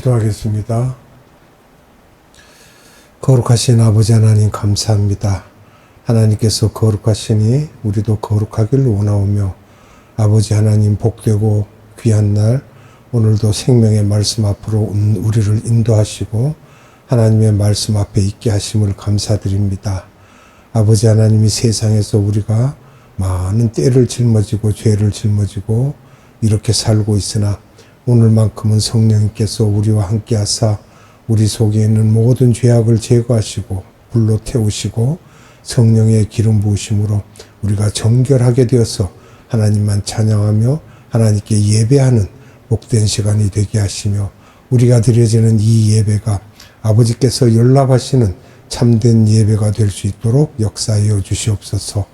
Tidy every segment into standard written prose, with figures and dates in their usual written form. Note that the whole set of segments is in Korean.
기도하겠습니다. 거룩하신 아버지 하나님 감사합니다. 하나님께서 거룩하시니 우리도 거룩하기를 원하오며 아버지 하나님 복되고 귀한 날 오늘도 생명의 말씀 앞으로 우리를 인도하시고 하나님의 말씀 앞에 있게 하심을 감사드립니다. 아버지 하나님이 세상에서 우리가 많은 때를 짊어지고 죄를 짊어지고 이렇게 살고 있으나 오늘만큼은 성령님께서 우리와 함께 하사 우리 속에 있는 모든 죄악을 제거하시고 불로 태우시고 성령의 기름 부으심으로 우리가 정결하게 되어서 하나님만 찬양하며 하나님께 예배하는 복된 시간이 되게 하시며 우리가 드려지는 이 예배가 아버지께서 연락하시는 참된 예배가 될 수 있도록 역사하여 주시옵소서.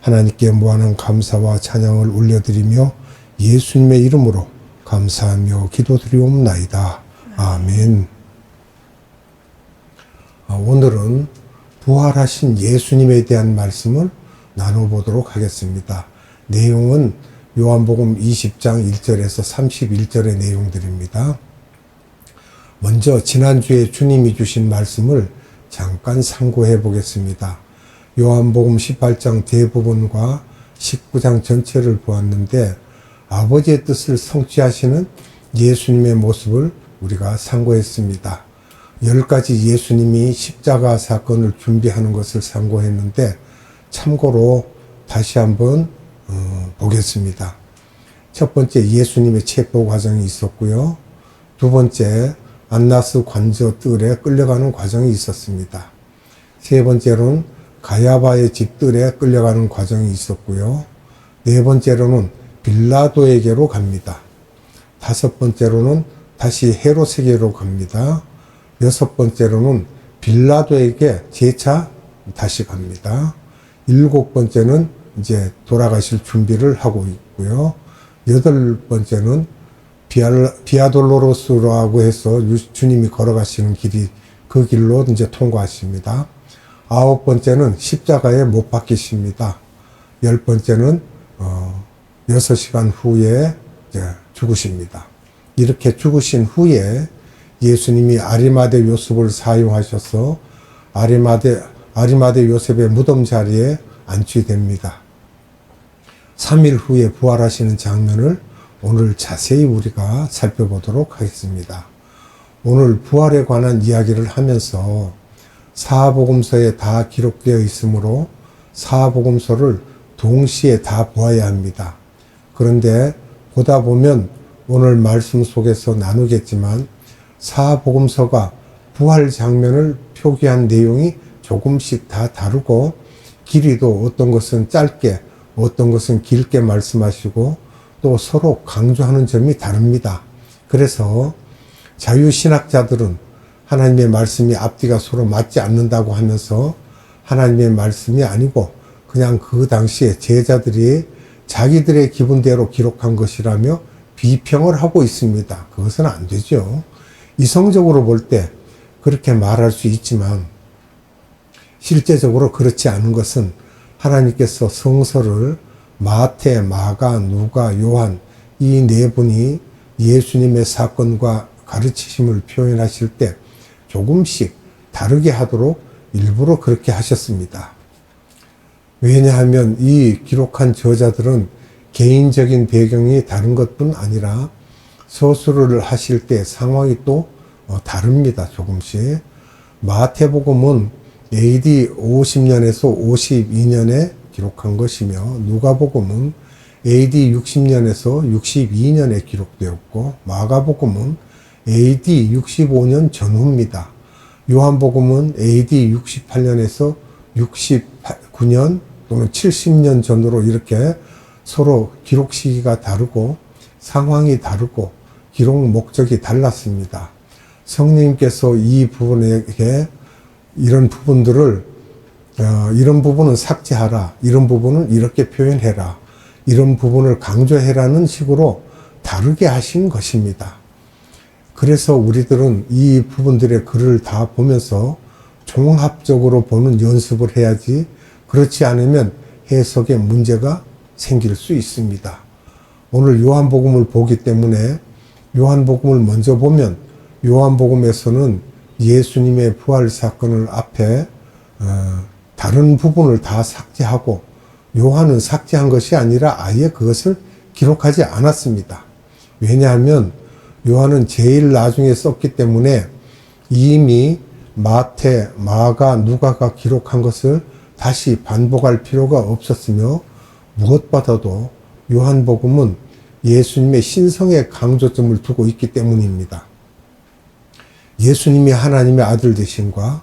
하나님께 무한한 감사와 찬양을 올려드리며 예수님의 이름으로 감사하며 기도드리옵나이다. 아멘. 오늘은 부활하신 예수님에 대한 말씀을 나눠보도록 하겠습니다. 내용은 요한복음 20장 1절에서 31절의 내용들입니다. 먼저 지난주에 주님이 주신 말씀을 잠깐 상고해 보겠습니다. 요한복음 18장 대부분과 19장 전체를 보았는데 아버지의 뜻을 성취하시는 예수님의 모습을 우리가 상고했습니다. 10가지 예수님이 십자가 사건을 준비하는 것을 상고했는데 참고로 다시 한번 보겠습니다. 첫 번째 예수님의 체포 과정이 있었고요. 두 번째 안나스 관저 뜰에 끌려가는 과정이 있었습니다. 세 번째로는 가야바의 집뜰에 끌려가는 과정이 있었고요. 네 번째로는 빌라도에게로 갑니다. 다섯 번째로는 다시 헤롯에게로 갑니다. 여섯 번째로는 빌라도에게 재차 다시 갑니다. 일곱 번째는 이제 돌아가실 준비를 하고 있고요. 여덟 번째는 비아돌로로스라고 해서 주님이 걸어가시는 길이 그 길로 이제 통과하십니다. 아홉 번째는 십자가에 못 박히십니다. 열 번째는 6시간 후에 이제 죽으십니다. 이렇게 죽으신 후에 예수님이 아리마대 요셉을 사용하셔서 아리마대 요셉의 무덤 자리에 안치됩니다. 3일 후에 부활하시는 장면을 오늘 자세히 우리가 살펴보도록 하겠습니다. 오늘 부활에 관한 이야기를 하면서 사복음서에 다 기록되어 있으므로 사복음서를 동시에 다 보아야 합니다. 그런데 보다 보면 오늘 말씀 속에서 나누겠지만 사복음서가 부활 장면을 표기한 내용이 조금씩 다 다르고 길이도 어떤 것은 짧게 어떤 것은 길게 말씀하시고 또 서로 강조하는 점이 다릅니다. 그래서 자유신학자들은 하나님의 말씀이 앞뒤가 서로 맞지 않는다고 하면서 하나님의 말씀이 아니고 그냥 그 당시에 제자들이 자기들의 기분대로 기록한 것이라며 비평을 하고 있습니다. 그것은 안 되죠. 이성적으로 볼 때 그렇게 말할 수 있지만 실제적으로 그렇지 않은 것은 하나님께서 성서를 마태, 마가, 누가, 요한 이 네 분이 예수님의 사건과 가르치심을 표현하실 때 조금씩 다르게 하도록 일부러 그렇게 하셨습니다. 왜냐하면 이 기록한 저자들은 개인적인 배경이 다른 것뿐 아니라 서술을 하실 때 상황이 또 다릅니다. 조금씩. 마태복음은 AD 50년에서 52년에 기록한 것이며 누가복음은 AD 60년에서 62년에 기록되었고 마가복음은 AD 65년 전후입니다. 요한복음은 AD 68년에서 69년 또는 70년 전으로 이렇게 서로 기록 시기가 다르고 상황이 다르고 기록 목적이 달랐습니다. 성령님께서 이 부분에게 이런 부분들을 이런 부분은 삭제하라, 이런 부분은 이렇게 표현해라, 이런 부분을 강조해라는 식으로 다르게 하신 것입니다. 그래서 우리들은 이 부분들의 글을 다 보면서 종합적으로 보는 연습을 해야지 그렇지 않으면 해석에 문제가 생길 수 있습니다. 오늘 요한복음을 보기 때문에 요한복음을 먼저 보면 요한복음에서는 예수님의 부활 사건을 앞에 다른 부분을 다 삭제하고 요한은 삭제한 것이 아니라 아예 그것을 기록하지 않았습니다. 왜냐하면 요한은 제일 나중에 썼기 때문에 이미 마태, 마가, 누가가 기록한 것을 다시 반복할 필요가 없었으며 무엇보다도 요한복음은 예수님의 신성의 강조점을 두고 있기 때문입니다. 예수님이 하나님의 아들 되심과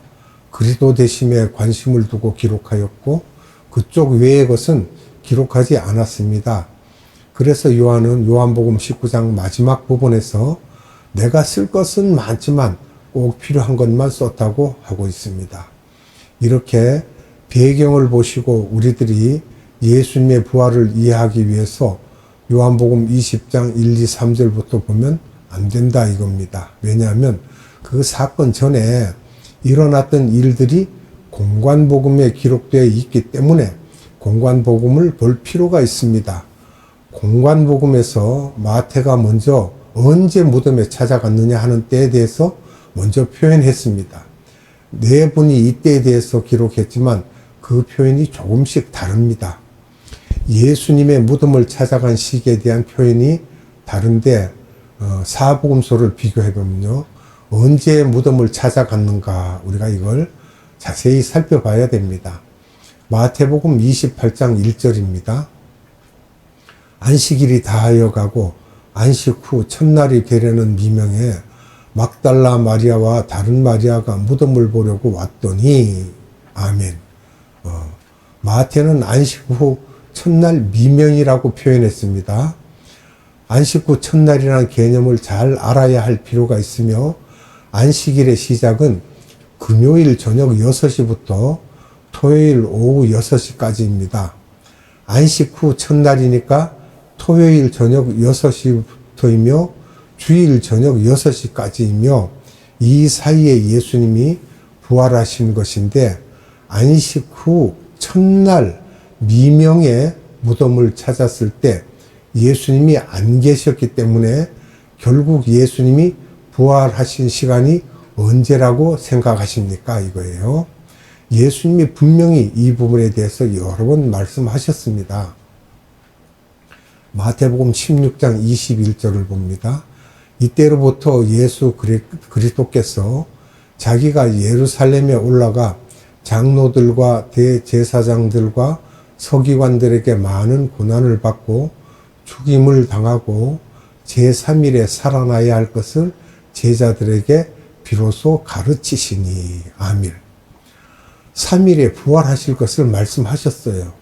그리스도 되심에 관심을 두고 기록하였고 그쪽 외의 것은 기록하지 않았습니다. 그래서 요한은 요한복음 19장 마지막 부분에서 내가 쓸 것은 많지만 꼭 필요한 것만 썼다고 하고 있습니다. 이렇게 배경을 보시고 우리들이 예수님의 부활을 이해하기 위해서 요한복음 20장 1, 2, 3절부터 보면 안 된다 이겁니다. 왜냐하면 그 사건 전에 일어났던 일들이 공관복음에 기록되어 있기 때문에 공관복음을 볼 필요가 있습니다. 공관복음에서 마태가 먼저 언제 무덤에 찾아갔느냐 하는 때에 대해서 먼저 표현했습니다. 네 분이 이때에 대해서 기록했지만 그 표현이 조금씩 다릅니다. 예수님의 무덤을 찾아간 시기에 대한 표현이 다른데 사복음서를 비교해보면요. 언제 무덤을 찾아갔는가 우리가 이걸 자세히 살펴봐야 됩니다. 마태복음 28장 1절입니다. 안식일이 다하여 가고 안식 후 첫날이 되려는 미명에 막달라 마리아와 다른 마리아가 무덤을 보려고 왔더니 아멘. 마태는 안식 후 첫날 미명이라고 표현했습니다. 안식 후 첫날이라는 개념을 잘 알아야 할 필요가 있으며 안식일의 시작은 금요일 저녁 6시부터 토요일 오후 6시까지입니다. 안식 후 첫날이니까 토요일 저녁 6시부터이며 주일 저녁 6시까지이며 이 사이에 예수님이 부활하신 것인데 안식 후 첫날 미명에 무덤을 찾았을 때 예수님이 안 계셨기 때문에 결국 예수님이 부활하신 시간이 언제라고 생각하십니까? 이거예요. 예수님이 분명히 이 부분에 대해서 여러 번 말씀하셨습니다. 마태복음 16장 21절을 봅니다. 이때로부터 예수 그리스도께서 자기가 예루살렘에 올라가 장로들과 대제사장들과 서기관들에게 많은 고난을 받고 죽임을 당하고 제3일에 살아나야 할 것을 제자들에게 비로소 가르치시니 아멘. 3일에 부활하실 것을 말씀하셨어요.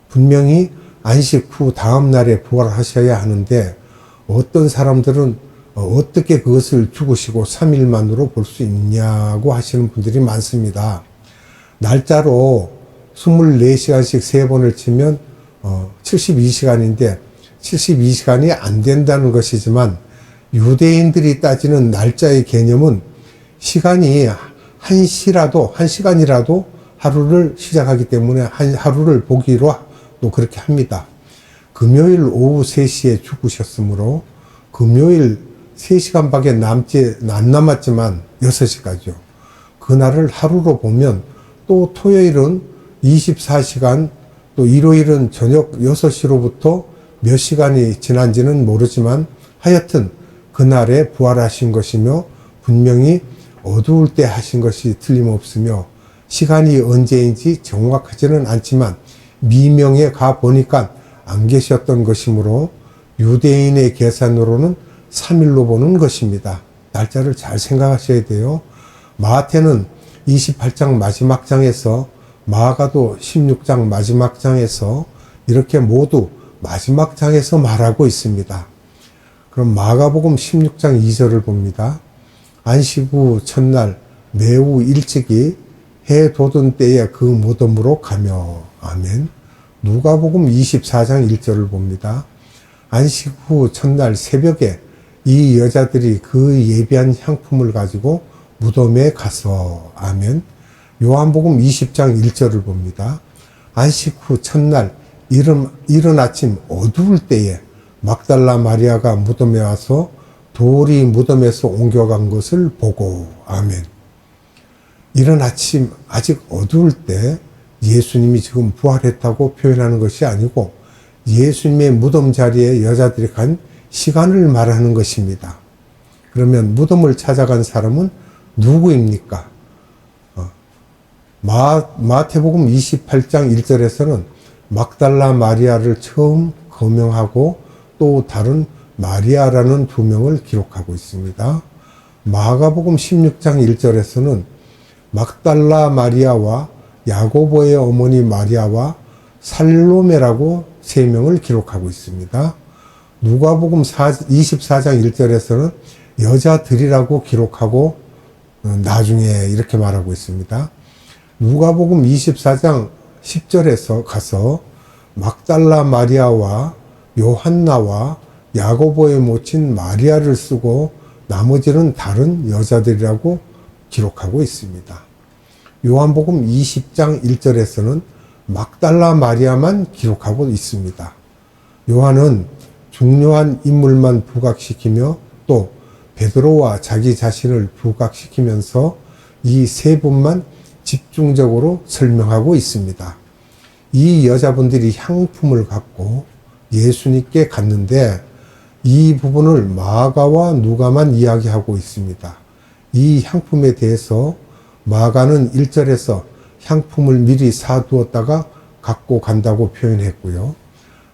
분명히 안식 후 다음 날에 부활하셔야 하는데 어떤 사람들은 어떻게 그것을 죽으시고 3일만으로 볼 수 있냐고 하시는 분들이 많습니다. 날짜로 24시간씩 3번을 치면 72시간인데 72시간이 안 된다는 것이지만 유대인들이 따지는 날짜의 개념은 시간이 1시간이라도 하루를 시작하기 때문에 하루를 보기로 또 그렇게 합니다. 금요일 오후 3시에 죽으셨으므로 금요일 3시간밖에 안 남았지만 6시까지요. 그날을 하루로 보면 또 토요일은 24시간 또 일요일은 저녁 6시로부터 몇 시간이 지난지는 모르지만 하여튼 그날에 부활하신 것이며 분명히 어두울 때 하신 것이 틀림없으며 시간이 언제인지 정확하지는 않지만 미명에 가 보니까 안 계셨던 것이므로 유대인의 계산으로는 3일로 보는 것입니다. 날짜를 잘 생각하셔야 돼요. 마태는 28장 마지막 장에서 마가도 16장 마지막 장에서 이렇게 모두 마지막 장에서 말하고 있습니다. 그럼 마가복음 16장 2절을 봅니다. 안식 후 첫날 매우 일찍이 해 돋은 때에 그 무덤으로 가며 아멘. 누가복음 24장 1절을 봅니다. 안식 후 첫날 새벽에 이 여자들이 그 예비한 향품을 가지고 무덤에 가서 아멘. 요한복음 20장 1절을 봅니다. 안식 후 첫날 이른 아침 어두울 때에 막달라 마리아가 무덤에 와서 돌이 무덤에서 옮겨간 것을 보고. 아멘. 이른 아침 아직 어두울 때 예수님이 지금 부활했다고 표현하는 것이 아니고 예수님의 무덤 자리에 여자들이 간 시간을 말하는 것입니다. 그러면 무덤을 찾아간 사람은 누구입니까? 마태복음 28장 1절에서는 막달라 마리아를 처음 거명하고 또 다른 마리아라는 두 명을 기록하고 있습니다. 마가복음 16장 1절에서는 막달라 마리아와 야고보의 어머니 마리아와 살로메라고 세 명을 기록하고 있습니다. 누가복음 24장 1절에서는 여자들이라고 기록하고 나중에 이렇게 말하고 있습니다. 누가복음 24장 10절에서 가서 막달라 마리아와 요한나와 야고보의 모친 마리아를 쓰고 나머지는 다른 여자들이라고 기록하고 있습니다. 요한복음 20장 1절에서는 막달라 마리아만 기록하고 있습니다. 요한은 중요한 인물만 부각시키며 또 베드로와 자기 자신을 부각시키면서 이 세 분만 집중적으로 설명하고 있습니다. 이 여자분들이 향품을 갖고 예수님께 갔는데 이 부분을 마가와 누가만 이야기하고 있습니다. 이 향품에 대해서 마가는 1절에서 향품을 미리 사두었다가 갖고 간다고 표현했고요.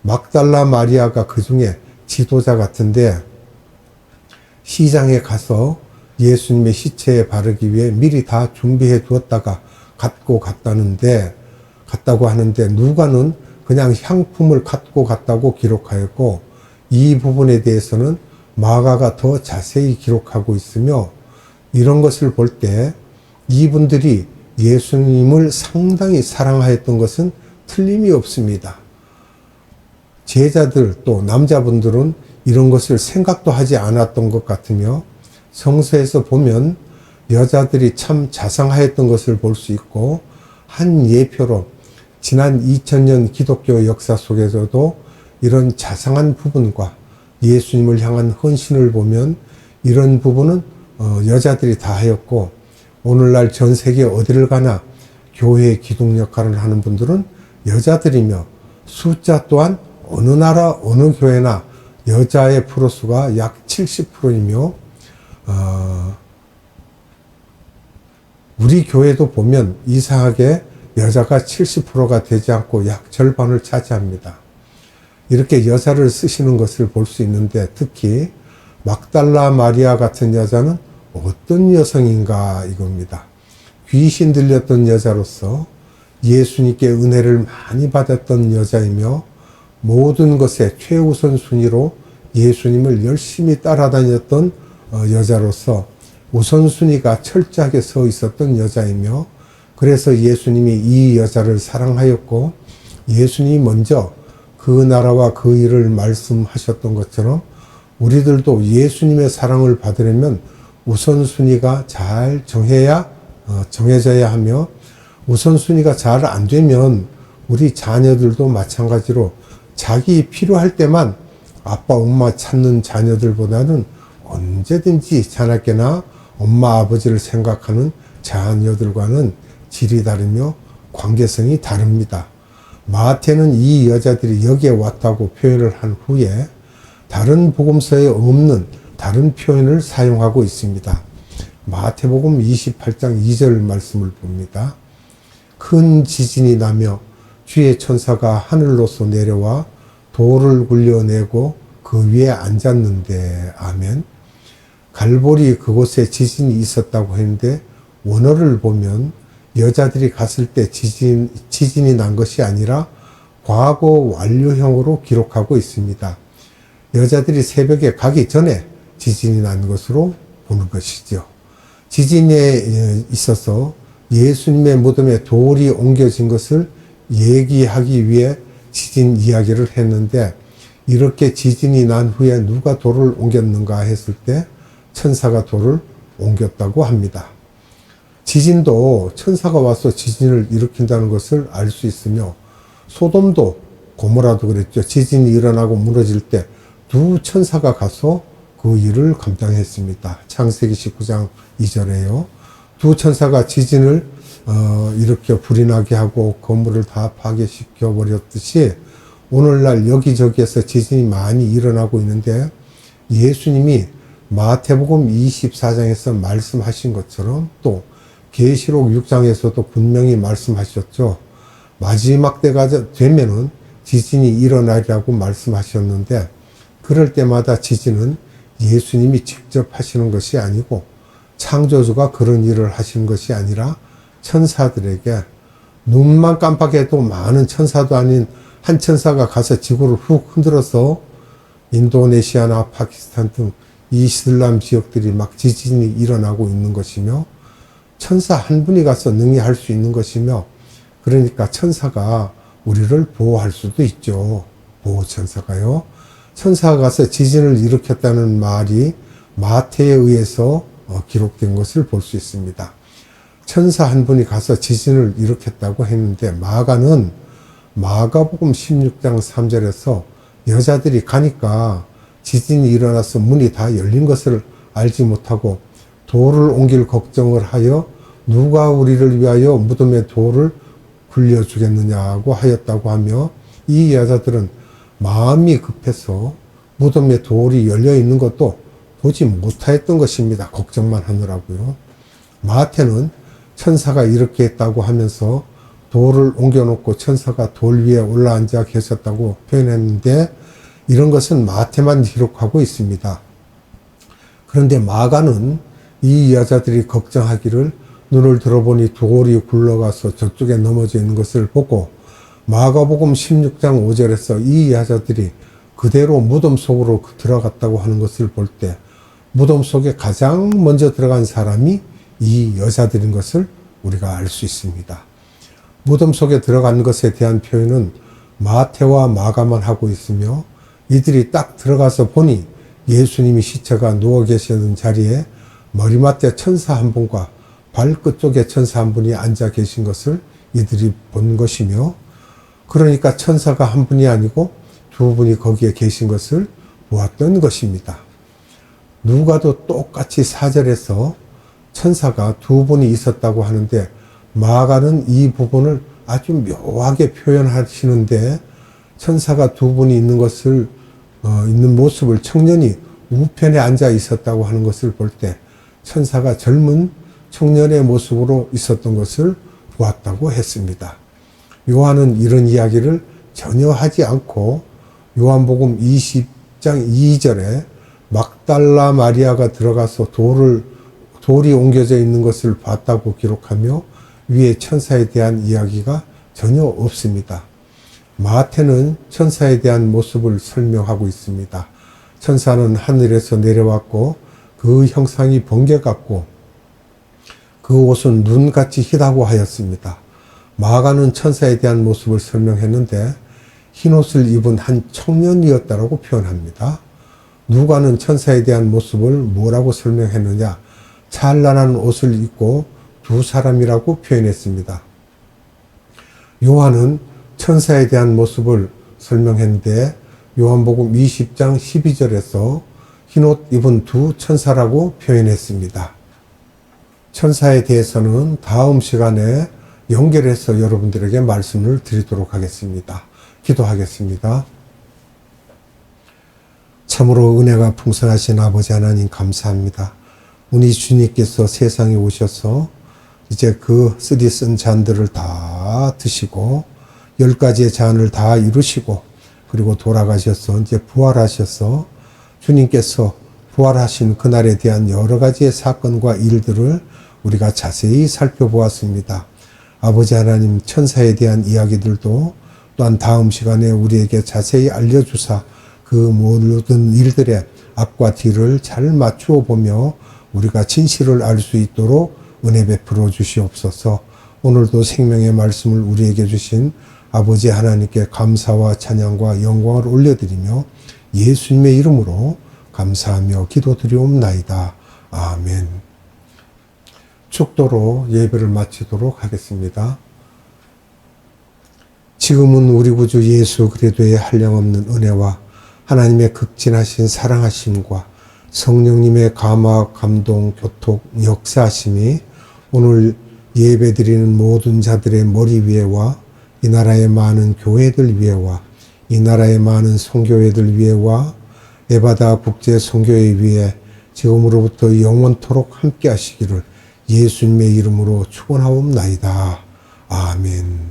막달라 마리아가 그 중에 지도자 같은데 시장에 가서 예수님의 시체에 바르기 위해 미리 다 준비해 두었다가 갖고 갔다고 하는데 누가는 그냥 향품을 갖고 갔다고 기록하였고 이 부분에 대해서는 마가가 더 자세히 기록하고 있으며 이런 것을 볼 때 이분들이 예수님을 상당히 사랑하였던 것은 틀림이 없습니다. 제자들 또 남자분들은 이런 것을 생각도 하지 않았던 것 같으며 성서에서 보면 여자들이 참 자상하였던 것을 볼 수 있고 한 예표로 지난 2000년 기독교 역사 속에서도 이런 자상한 부분과 예수님을 향한 헌신을 보면 이런 부분은 여자들이 다 하였고 오늘날 전 세계 어디를 가나 교회 기독 역할을 하는 분들은 여자들이며 숫자 또한 어느 나라 어느 교회나 여자의 프로수가 약 70%이며 우리 교회도 보면 이상하게 여자가 70%가 되지 않고 약 절반을 차지합니다. 이렇게 여자를 쓰시는 것을 볼 수 있는데 특히 막달라 마리아 같은 여자는 어떤 여성인가 이겁니다. 귀신 들렸던 여자로서 예수님께 은혜를 많이 받았던 여자이며 모든 것에 최우선 순위로 예수님을 열심히 따라다녔던 여자로서 우선순위가 철저하게 서 있었던 여자이며 그래서 예수님이 이 여자를 사랑하였고 예수님이 먼저 그 나라와 그 일을 말씀하셨던 것처럼 우리들도 예수님의 사랑을 받으려면 우선순위가 잘 정해져야 하며 우선순위가 잘 안 되면 우리 자녀들도 마찬가지로 자기 필요할 때만 아빠 엄마 찾는 자녀들보다는 언제든지 자나깨나 엄마 아버지를 생각하는 자녀들과는 질이 다르며 관계성이 다릅니다. 마태는 이 여자들이 여기에 왔다고 표현을 한 후에 다른 복음서에 없는 다른 표현을 사용하고 있습니다. 마태복음 28장 2절 말씀을 봅니다. 큰 지진이 나며 주의 천사가 하늘로서 내려와 돌을 굴려내고 그 위에 앉았는데 아멘. 갈보리 그곳에 지진이 있었다고 했는데 원어를 보면 여자들이 갔을 때 지진이 난 것이 아니라 과거 완료형으로 기록하고 있습니다. 여자들이 새벽에 가기 전에 지진이 난 것으로 보는 것이죠. 지진에 있어서 예수님의 무덤에 돌이 옮겨진 것을 얘기하기 위해 지진 이야기를 했는데 이렇게 지진이 난 후에 누가 돌을 옮겼는가 했을 때 천사가 돌을 옮겼다고 합니다. 지진도 천사가 와서 지진을 일으킨다는 것을 알 수 있으며 소돔도 고모라도 그랬죠. 지진이 일어나고 무너질 때 두 천사가 가서 그 일을 감당했습니다. 창세기 19장 2절에요. 두 천사가 지진을 이렇게 불이 나게 하고 건물을 다 파괴시켜 버렸듯이 오늘날 여기저기에서 지진이 많이 일어나고 있는데 예수님이 마태복음 24장에서 말씀하신 것처럼 또 계시록 6장에서도 분명히 말씀하셨죠. 마지막 때가 되면은 지진이 일어나리라고 말씀하셨는데 그럴 때마다 지진은 예수님이 직접 하시는 것이 아니고 창조주가 그런 일을 하시는 것이 아니라 천사들에게 눈만 깜빡해도 많은 천사도 아닌 한 천사가 가서 지구를 훅 흔들어서 인도네시아나 파키스탄 등 이슬람 지역들이 막 지진이 일어나고 있는 것이며 천사 한 분이 가서 능히 할 수 있는 것이며 그러니까 천사가 우리를 보호할 수도 있죠. 보호천사가요. 천사가 가서 지진을 일으켰다는 말이 마태에 의해서 기록된 것을 볼 수 있습니다. 천사 한 분이 가서 지진을 일으켰다고 했는데 마가는 마가복음 16장 3절에서 여자들이 가니까 지진이 일어나서 문이 다 열린 것을 알지 못하고 돌을 옮길 걱정을 하여 누가 우리를 위하여 무덤에 돌을 굴려주겠느냐고 하였다고 하며 이 여자들은 마음이 급해서 무덤에 돌이 열려 있는 것도 보지 못하였던 것입니다. 걱정만 하느라고요. 마태는 천사가 이렇게 했다고 하면서 돌을 옮겨놓고 천사가 돌 위에 올라앉아 계셨다고 표현했는데 이런 것은 마태만 기록하고 있습니다. 그런데 마가는 이 여자들이 걱정하기를 눈을 들어보니 돌이 굴러가서 저쪽에 넘어져 있는 것을 보고 마가복음 16장 5절에서 이 여자들이 그대로 무덤 속으로 들어갔다고 하는 것을 볼 때 무덤 속에 가장 먼저 들어간 사람이 이 여자들인 것을 우리가 알 수 있습니다. 무덤 속에 들어간 것에 대한 표현은 마태와 마가만 하고 있으며 이들이 딱 들어가서 보니 예수님이 시체가 누워 계시던 자리에 머리맡에 천사 한 분과 발끝 쪽에 천사 한 분이 앉아 계신 것을 이들이 본 것이며 그러니까 천사가 한 분이 아니고 두 분이 거기에 계신 것을 보았던 것입니다. 누가도 똑같이 4절에서 천사가 두 분이 있었다고 하는데 마가는 이 부분을 아주 묘하게 표현하시는데 천사가 두 분이 있는 것을 있는 모습을 청년이 우편에 앉아 있었다고 하는 것을 볼 때 천사가 젊은 청년의 모습으로 있었던 것을 보았다고 했습니다. 요한은 이런 이야기를 전혀 하지 않고 요한복음 20장 2절에 막달라 마리아가 들어가서 돌이 옮겨져 있는 것을 봤다고 기록하며 위에 천사에 대한 이야기가 전혀 없습니다. 마태는 천사에 대한 모습을 설명하고 있습니다. 천사는 하늘에서 내려왔고 그 형상이 번개 같고 그 옷은 눈같이 희다고 하였습니다. 마가는 천사에 대한 모습을 설명했는데 흰옷을 입은 한 청년이었다라고 표현합니다. 누가는 천사에 대한 모습을 뭐라고 설명했느냐? 찬란한 옷을 입고 두 사람이라고 표현했습니다. 요한은 천사에 대한 모습을 설명했는데 요한복음 20장 12절에서 흰옷 입은 두 천사라고 표현했습니다. 천사에 대해서는 다음 시간에 연결해서 여러분들에게 말씀을 드리도록 하겠습니다. 기도하겠습니다. 참으로 은혜가 풍성하신 아버지 하나님 감사합니다. 우리 주님께서 세상에 오셔서 이제 그 쓰디 쓴 잔들을 다 드시고 10가지의 잔을 다 이루시고 그리고 돌아가셔서 이제 부활하셔서 주님께서 부활하신 그날에 대한 여러 가지의 사건과 일들을 우리가 자세히 살펴보았습니다. 아버지 하나님 천사에 대한 이야기들도 또한 다음 시간에 우리에게 자세히 알려주사 그 모든 일들의 앞과 뒤를 잘 맞추어 보며 우리가 진실을 알 수 있도록 은혜 베풀어 주시옵소서. 오늘도 생명의 말씀을 우리에게 주신 아버지 하나님께 감사와 찬양과 영광을 올려드리며 예수님의 이름으로 감사하며 기도드리옵나이다. 아멘. 축도로 예배를 마치도록 하겠습니다. 지금은 우리 구주 예수 그리스도의 한량없는 은혜와 하나님의 극진하신 사랑하심과 성령님의 감화, 감동, 교통, 역사하심이 오늘 예배드리는 모든 자들의 머리 위에와 이 나라의 많은 교회들 위에와 이 나라의 많은 선교회들 위에와 에바다 국제 선교회 위에 지금으로부터 영원토록 함께 하시기를 예수님의 이름으로 축원하옵나이다. 아멘.